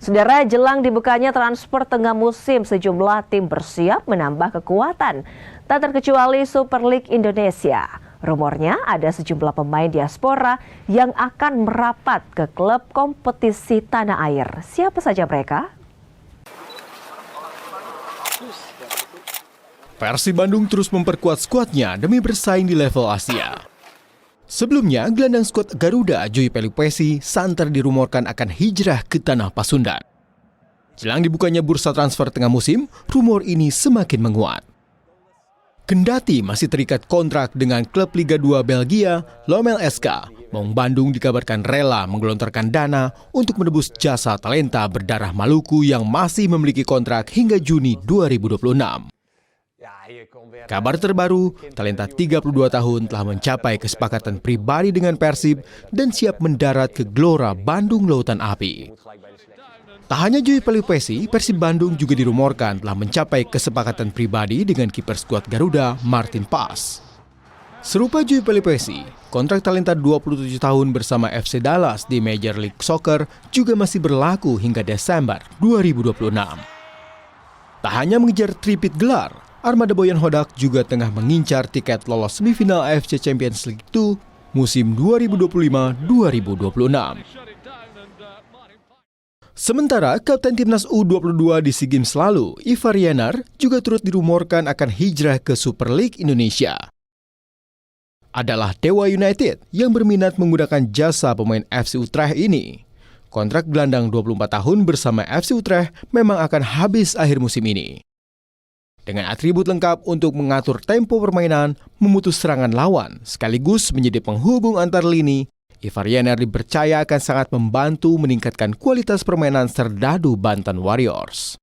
Saudara, jelang dibukanya transfer tengah musim, sejumlah tim bersiap menambah kekuatan. Tak terkecuali Super League Indonesia. Rumornya ada sejumlah pemain diaspora yang akan merapat ke klub kompetisi tanah air. Siapa saja mereka? Persib Bandung terus memperkuat skuadnya demi bersaing di level Asia. Sebelumnya, gelandang skuad Garuda Joy Pelupesi santer dirumorkan akan hijrah ke tanah Pasundan. Jelang dibukanya bursa transfer tengah musim, rumor ini semakin menguat. Kendati masih terikat kontrak dengan klub Liga 2 Belgia, Lommel SK, Maung Bandung dikabarkan rela menggelontorkan dana untuk menebus jasa talenta berdarah Maluku yang masih memiliki kontrak hingga Juni 2026. Kabar terbaru, talenta 32 tahun telah mencapai kesepakatan pribadi dengan Persib dan siap mendarat ke Gelora Bandung Lautan Api. Tak hanya Joy Pelupesi, Persib Bandung juga dirumorkan telah mencapai kesepakatan pribadi dengan kiper skuad Garuda, Martin Paes. Serupa Joy Pelupesi, kontrak talenta 27 tahun bersama FC Dallas di Major League Soccer juga masih berlaku hingga Desember 2026. Tak hanya mengejar tripit gelar, Armada Boyan Hodak juga tengah mengincar tiket lolos semifinal AFC Champions League 2 musim 2025-2026. Sementara Kapten Timnas U22 di SEA Games lalu, Ivar Yenar, juga turut dirumorkan akan hijrah ke Super League Indonesia. Adalah Dewa United yang berminat menggunakan jasa pemain FC Utrecht ini. Kontrak gelandang 24 tahun bersama FC Utrecht memang akan habis akhir musim ini. Dengan atribut lengkap untuk mengatur tempo permainan, memutus serangan lawan, sekaligus menjadi penghubung antar lini, Ivar Yenar dipercaya akan sangat membantu meningkatkan kualitas permainan serdadu Banten Warriors.